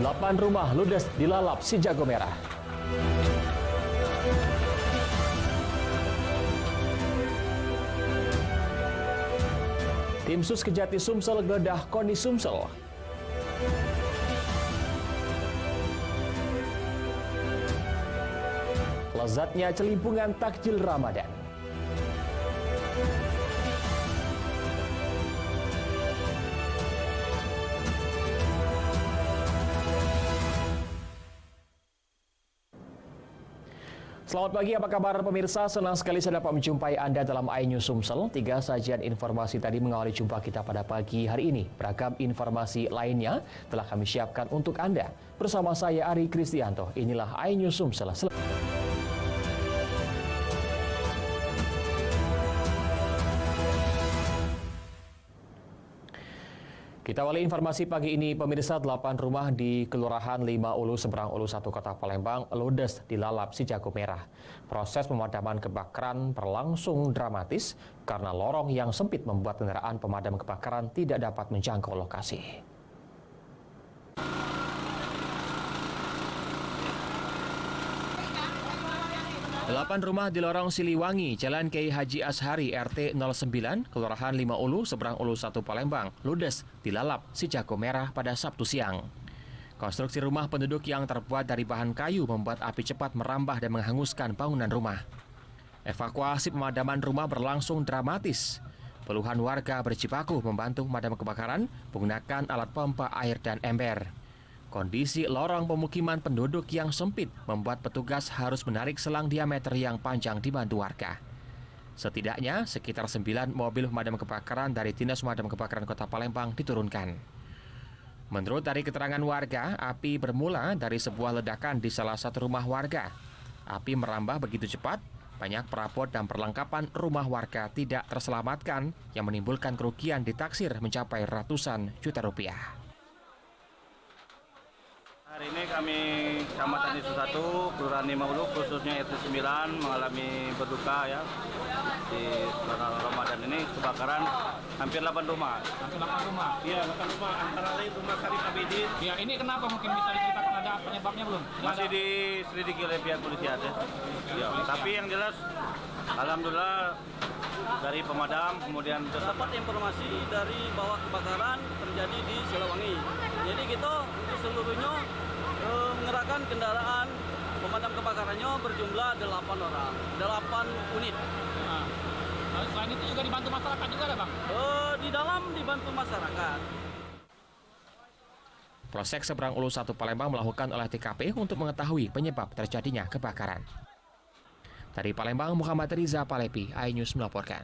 8 rumah ludes dilalap si jago merah. Tim Sus Kejati Sumsel geledah Koni Sumsel. Lezatnya celimpungan takjil Ramadan. Selamat pagi, apa kabar pemirsa? Senang sekali saya dapat menjumpai Anda dalam iNews Sumsel. 3 sajian informasi tadi mengawali jumpa kita pada pagi hari ini. Beragam informasi lainnya telah kami siapkan untuk Anda. Bersama saya Ari Kristianto, inilah iNews Sumsel. Kita awali informasi pagi ini, pemirsa. 8 rumah di Kelurahan 5 Ulu, Seberang Ulu 1 Kota Palembang ludes dilalap si jago merah. Proses pemadaman kebakaran berlangsung dramatis karena lorong yang sempit membuat kendaraan pemadam kebakaran tidak dapat menjangkau lokasi. 8 rumah di lorong Siliwangi, Jalan Kiai Haji Ashari, RT 09, Kelurahan 5 Ulu, Seberang Ulu 1 Palembang, ludes dilalap si jago merah pada Sabtu siang. Konstruksi rumah penduduk yang terbuat dari bahan kayu membuat api cepat merambah dan menghanguskan bangunan rumah. Evakuasi pemadaman rumah berlangsung dramatis. Puluhan warga berjibaku membantu pemadam kebakaran menggunakan alat pompa air dan ember. Kondisi lorong pemukiman penduduk yang sempit membuat petugas harus menarik selang diameter yang panjang dibantu warga. Setidaknya sekitar 9 mobil pemadam kebakaran dari Dinas Pemadam Kebakaran Kota Palembang diturunkan. Menurut dari keterangan warga, api bermula dari sebuah ledakan di salah satu rumah warga. Api merambah begitu cepat, banyak perabot dan perlengkapan rumah warga tidak terselamatkan yang menimbulkan kerugian ditaksir mencapai ratusan juta rupiah. Hari ini kami Kecamatan Isu 1, Kelurahan 5 Ulu, khususnya RT 9 mengalami berduka ya. Di bulan Ramadan ini kebakaran hampir 8 rumah. Hampir 8 rumah? Iya, 8 rumah. Antara lain rumah Sarif Abidin. Ya, ini kenapa mungkin bisa diceritakan ada penyebabnya belum? Masih diselidiki oleh pihak polisian ya. Ya, tapi yang jelas alhamdulillah dari pemadam kemudian dapat informasi dari bahwa kebakaran terjadi di Siliwangi. Jadi kita untuk seluruhnya mengerahkan kendaraan pemadam kebakarannya berjumlah 8 orang, 8 unit. Nah, selain itu juga dibantu masyarakat juga ada, Bang? Di dalam dibantu masyarakat. Polsek Seberang Ulu 1 Palembang melakukan olah TKP untuk mengetahui penyebab terjadinya kebakaran. Dari Palembang, Muhammad Riza Palepi, iNews melaporkan.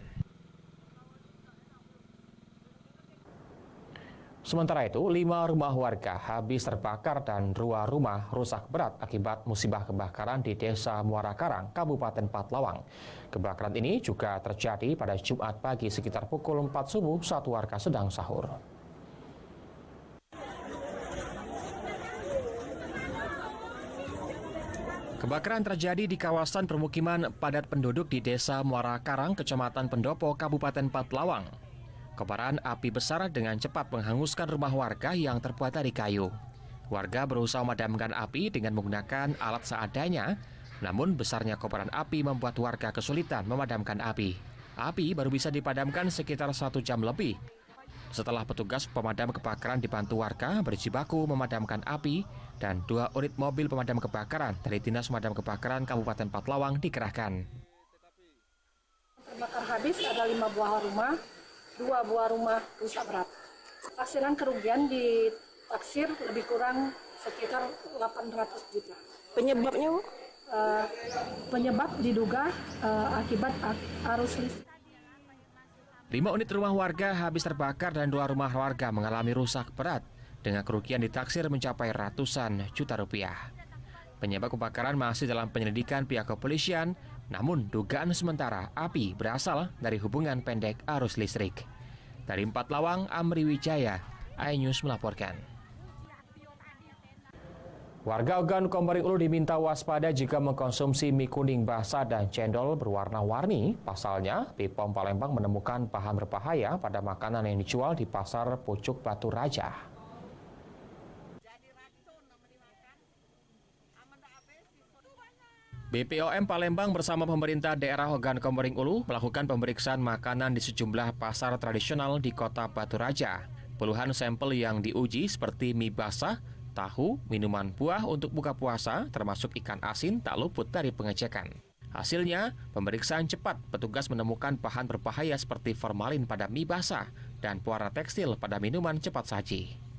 Sementara itu, 5 rumah warga habis terbakar dan 2 rumah rusak berat akibat musibah kebakaran di Desa Muara Karang, Kabupaten Patlawang. Kebakaran ini juga terjadi pada Jumat pagi sekitar pukul 4 subuh saat warga sedang sahur. Kebakaran terjadi di kawasan permukiman padat penduduk di Desa Muara Karang, Kecamatan Pendopo, Kabupaten Patlawang. Kobaran api besar dengan cepat menghanguskan rumah warga yang terbuat dari kayu. Warga berusaha memadamkan api dengan menggunakan alat seadanya, namun besarnya kobaran api membuat warga kesulitan memadamkan api. Api baru bisa dipadamkan sekitar 1 jam lebih. Setelah petugas pemadam kebakaran dibantu warga berjibaku memadamkan api dan 2 unit mobil pemadam kebakaran dari Dinas Pemadam Kebakaran Kabupaten Patlawang dikerahkan. Terbakar habis ada 5 buah rumah, 2 buah rumah rusak berat. Taksiran kerugian ditaksir lebih kurang sekitar 800 juta. Penyebabnya, Bu? Penyebab diduga akibat arus listrik. 5 unit rumah warga habis terbakar dan 2 rumah warga mengalami rusak berat dengan kerugian ditaksir mencapai ratusan juta rupiah. Penyebab kebakaran masih dalam penyelidikan pihak kepolisian, namun dugaan sementara api berasal dari hubungan pendek arus listrik. Dari Patlawang, Amri Wijaya, iNews melaporkan. Warga Ogan Komering Ulu diminta waspada jika mengkonsumsi mie kuning basah dan cendol berwarna-warni. Pasalnya, BPOM Palembang menemukan bahan berbahaya pada makanan yang dijual di pasar Pucuk Batu Raja. BPOM Palembang bersama pemerintah daerah Ogan Komering Ulu melakukan pemeriksaan makanan di sejumlah pasar tradisional di Kota Batu Raja. Puluhan sampel yang diuji seperti mie basah, tahu, minuman buah untuk buka puasa, termasuk ikan asin tak luput dari pengecekan. Hasilnya, pemeriksaan cepat, petugas menemukan bahan berbahaya seperti formalin pada mie basah dan pewarna tekstil pada minuman cepat saji.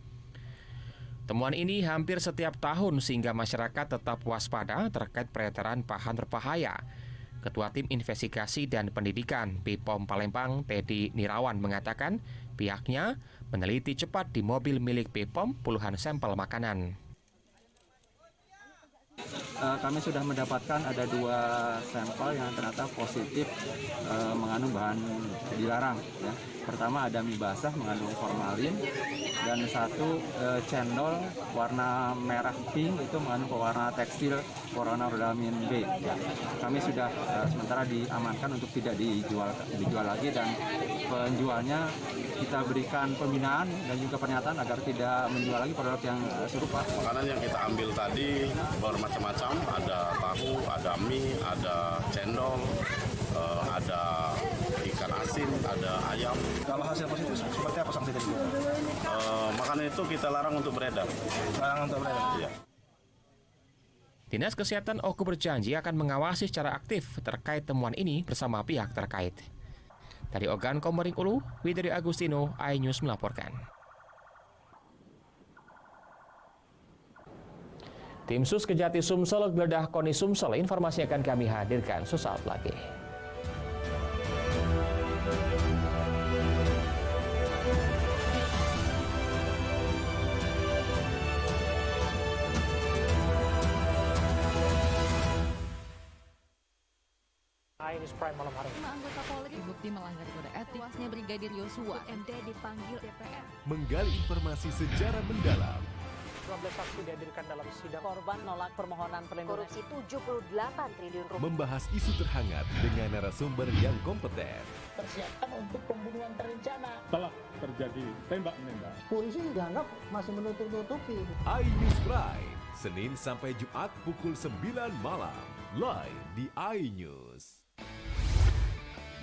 Temuan ini hampir setiap tahun sehingga masyarakat tetap waspada terkait peredaran bahan berbahaya. Ketua Tim Investigasi dan Pendidikan BPOM Palembang, Teddy Nirawan, mengatakan pihaknya meneliti cepat di mobil milik BPOM puluhan sampel makanan. Kami sudah mendapatkan ada 2 sampel yang ternyata positif mengandung bahan dilarang. Ya. Pertama ada mie basah mengandung formalin dan 1 cendol warna merah pink itu mengandung pewarna tekstil chlororhamnin B. Ya. Kami sudah sementara diamankan untuk tidak dijual lagi dan penjualnya kita berikan pembinaan dan juga pernyataan agar tidak menjual lagi produk yang serupa. Makanan yang kita ambil tadi bermacam-macam, ada tahu, ada mie, ada cendol, ada ikan asin, ada ayam. Kalau hasil positif seperti apa sanksi dari kita? Makanan itu kita larang untuk beredar. Larang untuk beredar? Iya. Dinas Kesehatan Oku berjanji akan mengawasi secara aktif terkait temuan ini bersama pihak terkait. Dari Ogan Komering Ulu, Widri Agustino, iNews melaporkan. Tim Sus Kejati Sumsel geledah KONI Sumsel. Informasi akan kami hadirkan sesaat lagi. News Prime malam hari. 5 anggota Polri terbukti melanggar kode etik. Tuasnya Brigadir Yosua, MD dipanggil DPR. Menggali informasi sejarah mendalam. 12 saksi dihadirkan dalam sidang. Korban nolak permohonan perlindungan. Korupsi 78 triliun rupiah. Membahas isu terhangat dengan narasumber yang kompeten. Persiapan untuk pembunuhan terencana. Telah terjadi tembak-menembak. Polisi dianggap masih menutup-nutupi. iNews Prime, Senin sampai Jumat pukul 9 malam. Live di iNews.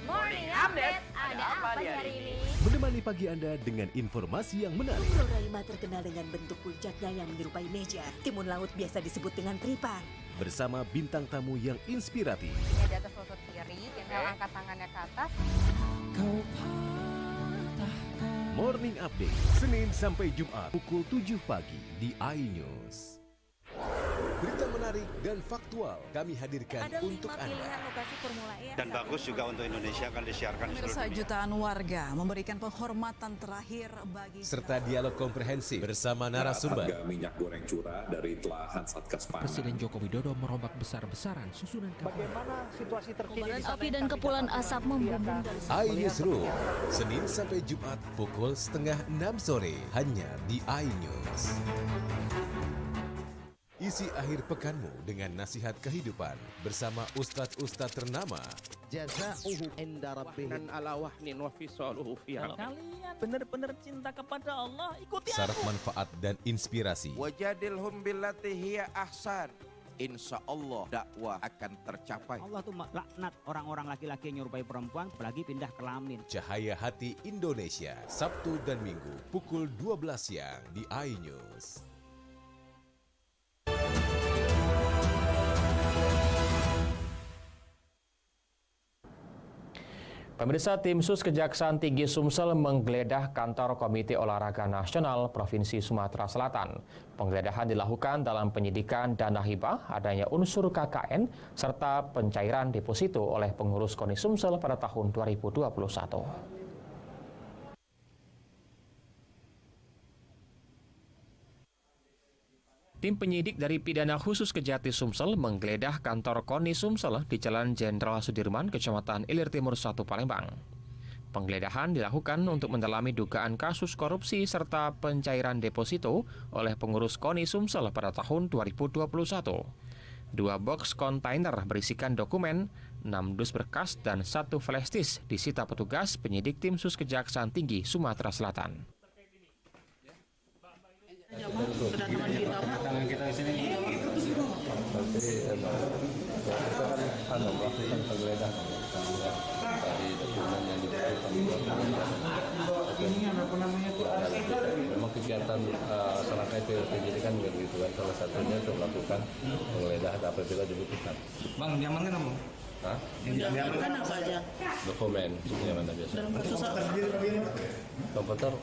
Morning Update, ada apa di hari ini? Menemani pagi Anda dengan informasi yang menarik. Pulau Raima terkenal dengan bentuk puncaknya yang menyerupai meja. Timun laut biasa disebut dengan tripang. Bersama bintang tamu yang inspiratif. Di atas lutut kiri, tinggal angkat tangannya ke atas. Morning Update, Senin sampai Jumat pukul 7 pagi di iNews. Berita menarik dan faktual kami hadirkan untuk Anda. Ada 5 pilihan lokasi Formula E. Dan bagus juga untuk Indonesia akan disiarkan di seluruh dunia. Jutaan warga memberikan penghormatan terakhir bagi serta dialog komprehensif bersama narasumber. Harga minyak goreng curah dari telahan Satgas Pangan. Presiden Joko Widodo merombak besar-besaran susunan kapal. Bagaimana situasi terkini? Kobaran api dan kepulan asap membumbung dari iNewsroom, Senin sampai Jumat pukul 5:30 sore hanya di iNews. Isi akhir pekanmu dengan nasihat kehidupan bersama ustadz-ustadz ternama. Jazauhu inda rabbihim ala wahnin wa fisaluhu fi kalian benar-benar cinta kepada Allah, ikuti syarat manfaat dan inspirasi. Wajadilhum billati hiya ahsan. Insya Allah dakwah akan tercapai. Allah tuh laknat orang-orang laki-laki yang nyerupai perempuan apalagi pindah kelamin. Cahaya Hati Indonesia, Sabtu dan Minggu pukul 12 siang di iNews. Pemirsa, Tim Sus Kejaksaan Tinggi Sumsel menggeledah kantor Komite Olahraga Nasional Provinsi Sumatera Selatan. Penggeledahan dilakukan dalam penyidikan dana hibah, adanya unsur KKN, serta pencairan deposito oleh pengurus KONI Sumsel pada tahun 2021. Tim penyidik dari Pidana Khusus Kejati Sumsel menggeledah kantor KONI Sumsel di Jalan Jenderal Sudirman, Kecamatan Ilir Timur 1, Palembang. Penggeledahan dilakukan untuk mendalami dugaan kasus korupsi serta pencairan deposito oleh pengurus KONI Sumsel pada tahun 2021. 2 box kontainer berisikan dokumen, 6 dus berkas, dan 1 flash disk disita petugas penyidik Tim Sus Kejaksaan Tinggi Sumatera Selatan. Kedatangan kita di sini. melakukan penggeledahan dari dokumen yang dibutuhkan. Memang kegiatan serangkaian penyidikan begitu kan, salah satunya untuk melakukan penggeledahan apabila dibutuhkan. Bang, diamankan apa? Hah? Diamankan apa saja? Dokumen, yang mana biasa? Komputer,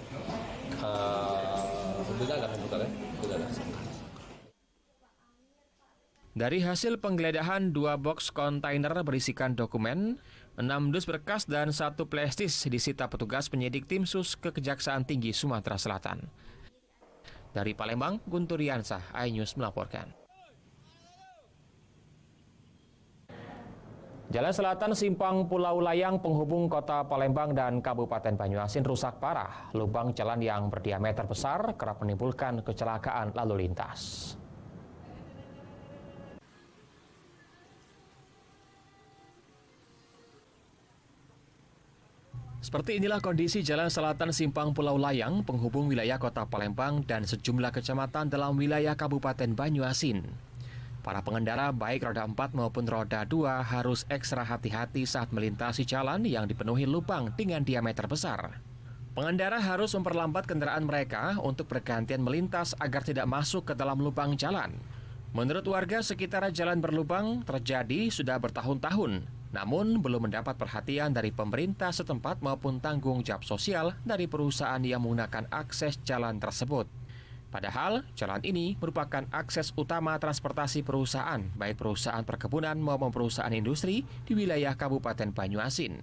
tidak ada komputernya, tidak ada. Dari hasil penggeledahan 2 box kontainer berisikan dokumen, 6 dus berkas dan 1 plastis disita petugas penyidik Tim Sus Kejaksaan Tinggi Sumatera Selatan. Dari Palembang, Guntur Riansah, iNews melaporkan. Jalan Selatan Simpang Pulau Layang penghubung Kota Palembang dan Kabupaten Banyuasin rusak parah. Lubang jalan yang berdiameter besar kerap menimbulkan kecelakaan lalu lintas. Seperti inilah kondisi Jalan Selatan Simpang Pulau Layang penghubung wilayah Kota Palembang dan sejumlah kecamatan dalam wilayah Kabupaten Banyuasin. Para pengendara baik roda 4 maupun roda 2 harus ekstra hati-hati saat melintasi jalan yang dipenuhi lubang dengan diameter besar. Pengendara harus memperlambat kendaraan mereka untuk bergantian melintas agar tidak masuk ke dalam lubang jalan. Menurut warga sekitar jalan berlubang terjadi sudah bertahun-tahun, namun belum mendapat perhatian dari pemerintah setempat maupun tanggung jawab sosial dari perusahaan yang menggunakan akses jalan tersebut. Padahal jalan ini merupakan akses utama transportasi perusahaan, baik perusahaan perkebunan maupun perusahaan industri di wilayah Kabupaten Banyuasin.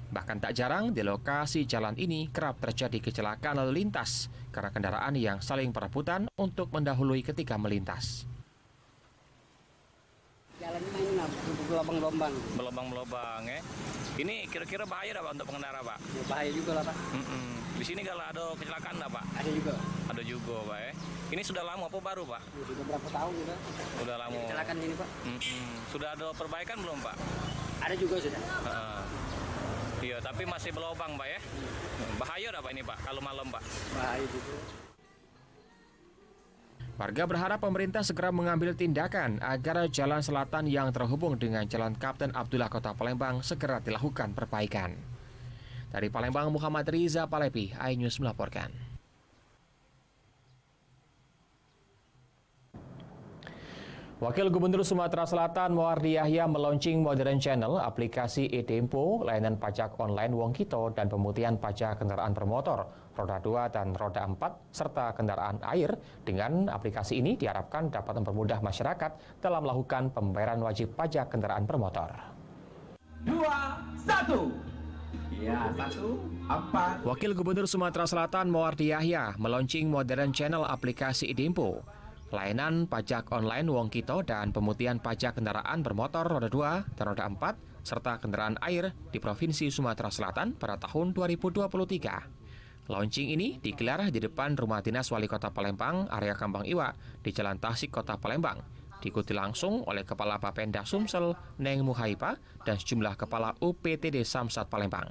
Bahkan tak jarang di lokasi jalan ini kerap terjadi kecelakaan lalu lintas karena kendaraan yang saling berebutan untuk mendahului ketika melintas. Jalan ini berlobang-lobang. Berlobang-lobang ya. Ini kira-kira bahaya Pak untuk pengendara Pak? Ya, bahaya juga lah Pak. Di sini kalau ada kecelakaan enggak Pak? Ada juga. Ada juga Pak ya. Ini sudah lama apa baru Pak? Ya, sudah berapa tahun juga. Sudah lama. Kecelakaan ini Pak. Sudah ada perbaikan belum Pak? Ada juga sudah. Iya, tapi masih berlobang Pak ya. Bahaya enggak Pak ini Pak kalau malam Pak? Bahaya juga. Warga berharap pemerintah segera mengambil tindakan agar jalan selatan yang terhubung dengan Jalan Kapten Abdullah Kota Palembang segera dilakukan perbaikan. Dari Palembang, Muhammad Riza Palepi, iNews melaporkan. Wakil Gubernur Sumatera Selatan Moardi Yahya meluncing Modern Channel, aplikasi e-Tempo, layanan pajak online Wongkito, dan pemutihan pajak kendaraan bermotor, roda 2 dan roda 4, serta kendaraan air. Dengan aplikasi ini diharapkan dapat mempermudah masyarakat dalam melakukan pembayaran wajib pajak kendaraan bermotor. 2, 1. Ya, 1, 4. Wakil Gubernur Sumatera Selatan Moardi Yahya meluncing Modern Channel, aplikasi e-Tempo, layanan pajak online Wongkito, dan pemutihan pajak kendaraan bermotor roda 2 dan roda 4 serta kendaraan air di Provinsi Sumatera Selatan pada tahun 2023. Launching ini digelar di depan Rumah Dinas Wali Kota Palembang, area Kambang Iwa, di Jalan Tasik, Kota Palembang. Diikuti langsung oleh Kepala Bapenda Sumsel, Neng Muhaipa, dan sejumlah Kepala UPTD Samsat Palembang.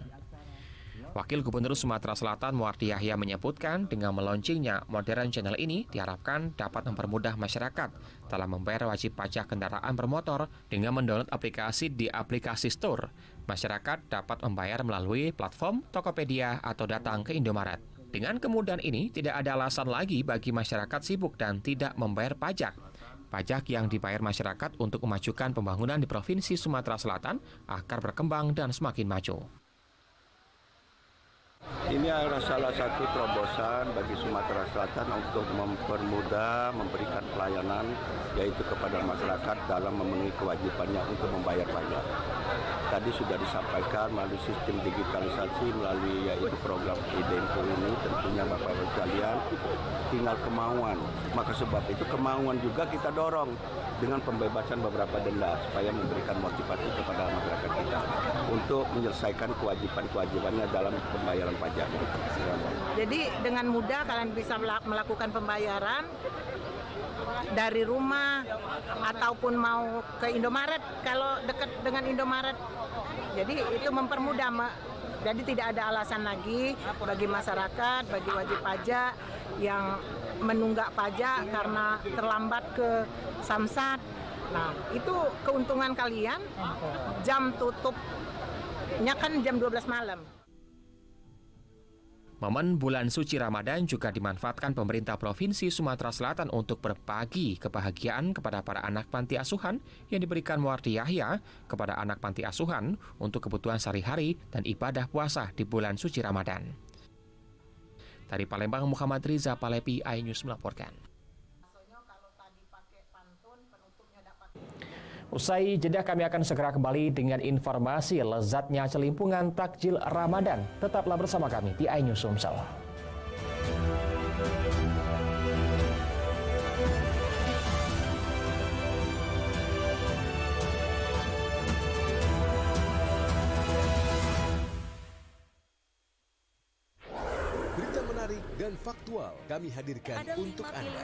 Wakil Gubernur Sumatera Selatan Moardi Yahya menyebutkan dengan meluncingnya Modern Channel ini diharapkan dapat mempermudah masyarakat dalam membayar wajib pajak kendaraan bermotor dengan mendownload aplikasi di aplikasi Store. Masyarakat dapat membayar melalui platform Tokopedia atau datang ke Indomaret. Dengan kemudahan ini tidak ada alasan lagi bagi masyarakat sibuk dan tidak membayar pajak. Pajak yang dibayar masyarakat untuk memajukan pembangunan di Provinsi Sumatera Selatan akan berkembang dan semakin maju. Ini adalah salah satu terobosan bagi Sumatera Selatan untuk mempermudah memberikan pelayanan yaitu kepada masyarakat dalam memenuhi kewajibannya untuk membayar pajak. Tadi sudah disampaikan melalui sistem digitalisasi melalui yaitu program e-Tempo ini tentunya Bapak-Ibu sekalian tinggal kemauan. Maka sebab itu kemauan juga kita dorong dengan pembebasan beberapa denda supaya memberikan motivasi kepada masyarakat kita untuk menyelesaikan kewajiban-kewajibannya dalam pembayaran pajak. Jadi dengan mudah kalian bisa melakukan pembayaran dari rumah ataupun mau ke Indomaret kalau dekat dengan Indomaret. Jadi itu mempermudah, jadi tidak ada alasan lagi bagi masyarakat, bagi wajib pajak yang menunggak pajak karena terlambat ke Samsat Nah, itu keuntungan kalian. Jam tutupnya kan jam 12 malam. Momen bulan suci Ramadan juga dimanfaatkan pemerintah Provinsi Sumatera Selatan untuk berbagi kebahagiaan kepada para anak panti asuhan yang diberikan Muwardi Yahya kepada anak panti asuhan untuk kebutuhan sehari-hari dan ibadah puasa di bulan suci Ramadan. Dari Palembang, Muhammad Riza Palepi, iNews melaporkan. Usai jeda kami akan segera kembali dengan informasi lezatnya celimpungan takjil Ramadan. Tetaplah bersama kami di iNews Sumsel. Berita menarik dan faktual kami hadirkan untuk Anda.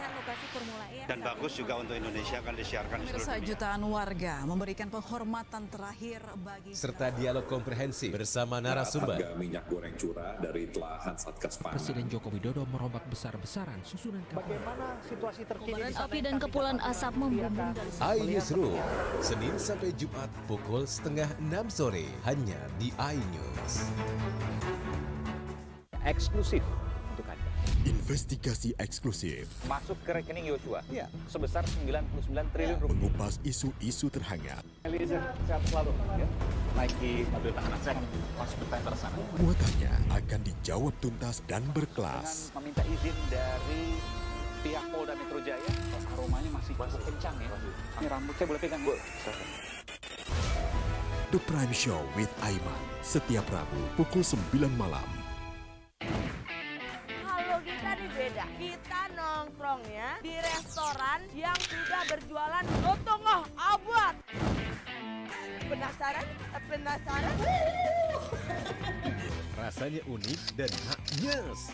Dan bagus juga untuk Indonesia akan disiarkan di seluruh Pemirsa, dunia. jutaan warga memberikan penghormatan terakhir bagi Serta dialog komprehensif bersama narasumber. Harga minyak goreng curah dari telahan Satgas Pangan. Presiden Joko Widodo merombak besar-besaran susunan kabinet. Bagaimana situasi terkini? Kobaran api dan kepulan asap membumbung dari iNewsroom, Senin sampai Jumat pukul 5:30 sore hanya di iNews. Eksklusif untuk Anda. Investigasi eksklusif Masuk ke rekening Yosua sebesar 99 triliun rupiah. mengupas isu-isu terhangat. Eliezer, sehat selalu. Ya. Naiki mobil tahanan saya masuk ke tender sana. Muatannya akan dijawab tuntas dan berkelas. Dengan meminta izin dari pihak Polda Metro Jaya. Aromanya masih cukup kencang ya. Ini rambut saya boleh pegang, Bu? The Prime Show with Aiman setiap Rabu pukul 9 malam. Kita nih beda, kita nongkrongnya di restoran yang sudah berjualan soto ngoh abot. Penasaran? Penasaran? Rasanya unik dan nyes.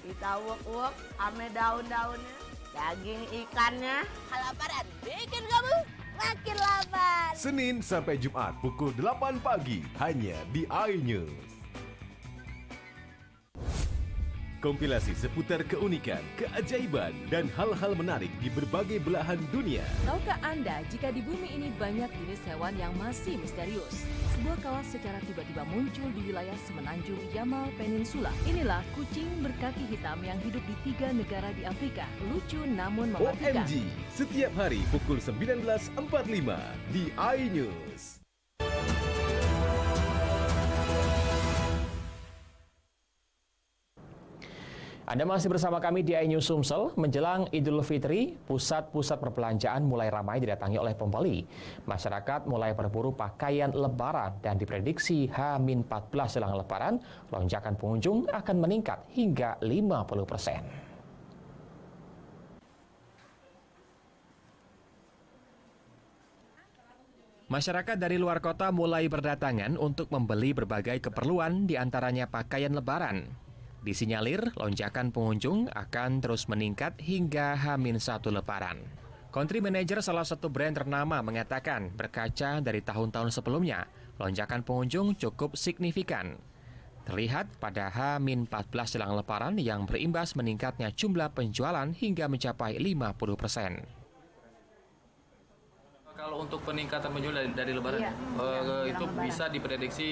Kita uak-uak ame daun-daunnya, daging ikannya. Kelaparan, bikin kamu makin lapar. Senin sampai Jumat pukul 8 pagi hanya di iNews. Kompilasi seputar keunikan, keajaiban, dan hal-hal menarik di berbagai belahan dunia. Tahukah Anda jika di bumi ini banyak jenis hewan yang masih misterius? Sebuah kawas secara tiba-tiba muncul di wilayah semenanjung Yamal Peninsula. Inilah kucing berkaki hitam yang hidup di 3 negara di Afrika. Lucu namun mematikan. OMG, setiap hari pukul 19.45 di iNews. Anda masih bersama kami di iNews Sumsel. Menjelang Idul Fitri, pusat-pusat perbelanjaan mulai ramai didatangi oleh pembeli. Masyarakat mulai berburu pakaian lebaran dan diprediksi H-14 jelang lebaran, lonjakan pengunjung akan meningkat hingga 50%. Masyarakat dari luar kota mulai berdatangan untuk membeli berbagai keperluan, diantaranya pakaian lebaran. Disinyalir lonjakan pengunjung akan terus meningkat hingga H-1 Lebaran. Country Manager salah satu brand ternama mengatakan berkaca dari tahun-tahun sebelumnya, lonjakan pengunjung cukup signifikan. Terlihat pada H-14 jelang Lebaran yang berimbas meningkatnya jumlah penjualan hingga mencapai 50%. Kalau untuk peningkatan penjualan dari Lebaran, itu bisa diprediksi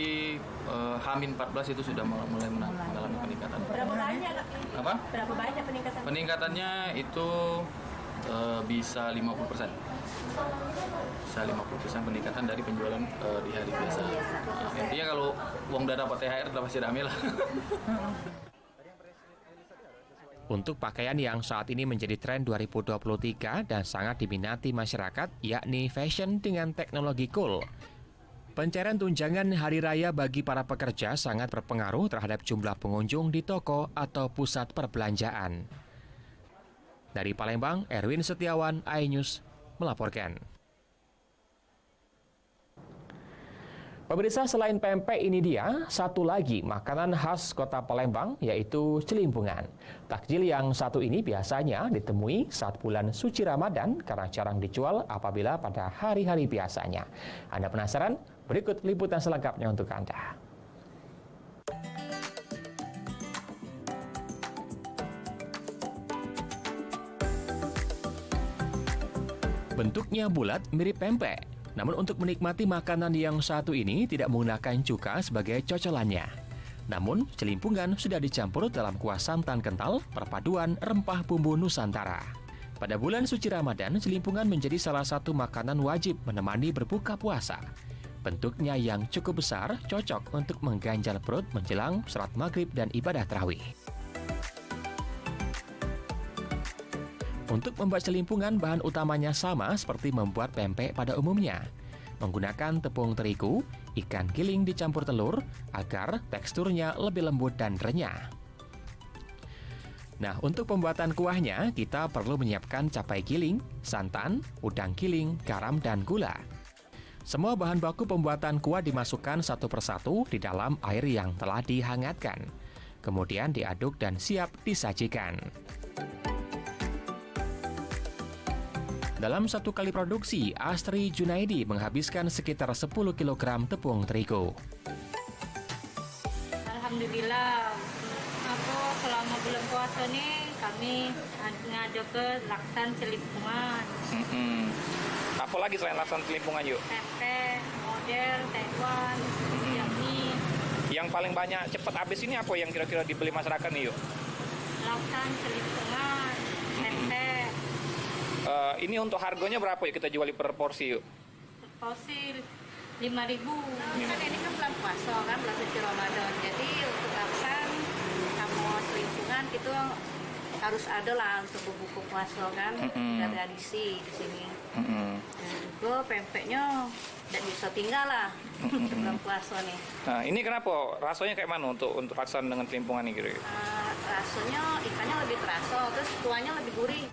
H-14 itu sudah mulai mengalami peningkatan. Berapa banyak? Apa? Berapa banyak peningkatan? Peningkatannya itu bisa 50%. Bisa 50% peningkatan dari penjualan di hari biasa. Intinya kalau uang udah dapat THR udah pasti rame lah. Untuk pakaian yang saat ini menjadi tren 2023 dan sangat diminati masyarakat, yakni fashion dengan teknologi cool. Pencairan tunjangan hari raya bagi para pekerja sangat berpengaruh terhadap jumlah pengunjung di toko atau pusat perbelanjaan. Dari Palembang, Erwin Setiawan, iNews melaporkan. Pemirsa, selain pempek ini dia, satu lagi makanan khas kota Palembang yaitu celimpungan. Takjil yang satu ini biasanya ditemui saat bulan suci Ramadan karena jarang dijual apabila pada hari-hari biasanya. Anda penasaran? Berikut liputan selengkapnya untuk Anda. Bentuknya bulat mirip pempek. Namun untuk menikmati makanan yang satu ini tidak menggunakan cuka sebagai cocolannya. Namun, celimpungan sudah dicampur dalam kuah santan kental perpaduan rempah bumbu Nusantara. Pada bulan suci Ramadan, celimpungan menjadi salah satu makanan wajib menemani berbuka puasa. Bentuknya yang cukup besar cocok untuk mengganjal perut menjelang sholat maghrib dan ibadah tarawih. Untuk membuat celimpungan, bahan utamanya sama seperti membuat pempek pada umumnya. Menggunakan tepung terigu, ikan giling dicampur telur agar teksturnya lebih lembut dan renyah. Nah, untuk pembuatan kuahnya, kita perlu menyiapkan cabai giling, santan, udang giling, garam, dan gula. Semua bahan baku pembuatan kuah dimasukkan satu persatu di dalam air yang telah dihangatkan. Kemudian diaduk dan siap disajikan. Dalam satu kali produksi, Astri Junaidi menghabiskan sekitar 10 kg tepung terigu. Alhamdulillah, selama bulan puasa nih kami ngajak ke laksan celimpungan. Apa lagi selain laksan celimpungan yuk? Tempe, model, Taiwan, yakni. Yang paling banyak cepat habis ini apa yang kira-kira dibeli masyarakat nih yuk? Laksan celimpungan, tempe. Ini untuk harganya berapa ya kita jual per porsi yuk? Porsi 5.000. Kan ini kan bulan puasa kan, bulan suci Ramadan. Jadi untuk laksan sama celimpungan itu harus ada lah untuk berbuka puasa kan. Ada tradisi di sini. Dan juga pempeknya tidak bisa tinggal lah untuk bulan puasa nih. Nah ini kenapa? Rasanya kayak mana untuk laksan dengan celimpungan ini kira-kira? Rasanya ikannya lebih terasa, terus kuahnya lebih gurih.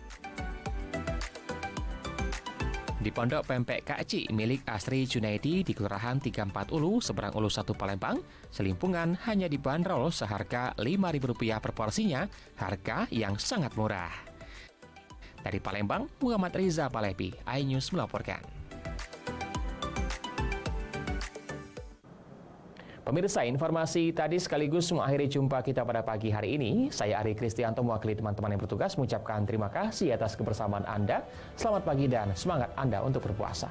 Di Pondok Pempek Kak Ci milik Astri Junaidi di Kelurahan 34 Ulu, seberang Ulu 1 Palembang, celimpungan hanya dibanderol seharga Rp5.000 per porsinya, harga yang sangat murah. Dari Palembang, Muhammad Riza Palepi, iNews melaporkan. Pemirsa, informasi tadi sekaligus mengakhiri jumpa kita pada pagi hari ini. Saya Ari Kristianto mewakili teman-teman yang bertugas mengucapkan terima kasih atas kebersamaan Anda. Selamat pagi dan semangat Anda untuk berpuasa.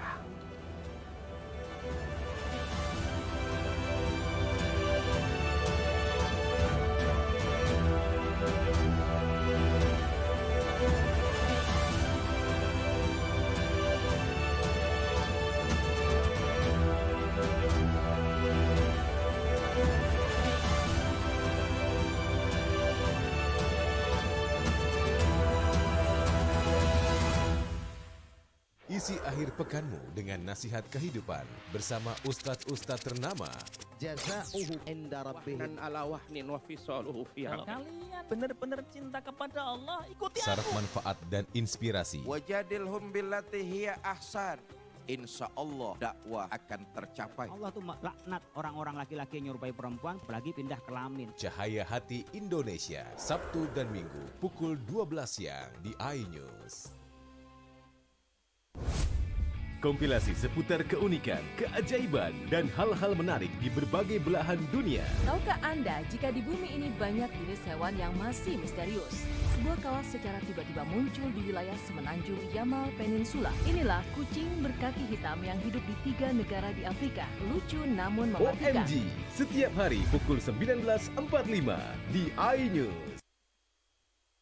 Isi akhir pekanmu dengan nasihat kehidupan bersama ustadz-ustadz ternama. Jazauhu inda rabbihim ala wahnin wa fisaluhu fiha. Kalian benar-benar cinta kepada Allah, ikuti Syarat aku. manfaat dan inspirasi. Wajadilhum billati hiya ahsan. Insya Allah dakwah akan tercapai. Allah tuh laknat orang-orang laki-laki yang nyerupai perempuan apalagi pindah kelamin. Cahaya Hati Indonesia, Sabtu dan Minggu pukul 12 siang di iNews. Kompilasi seputar keunikan, keajaiban, dan hal-hal menarik di berbagai belahan dunia. Tahukah Anda jika di bumi ini banyak jenis hewan yang masih misterius? Sebuah kawas secara tiba-tiba muncul di wilayah semenanjung Yamal Peninsula. Inilah kucing berkaki hitam yang hidup di 3 negara di Afrika. Lucu namun mematikan. OMG, setiap hari pukul 19.45 di iNews.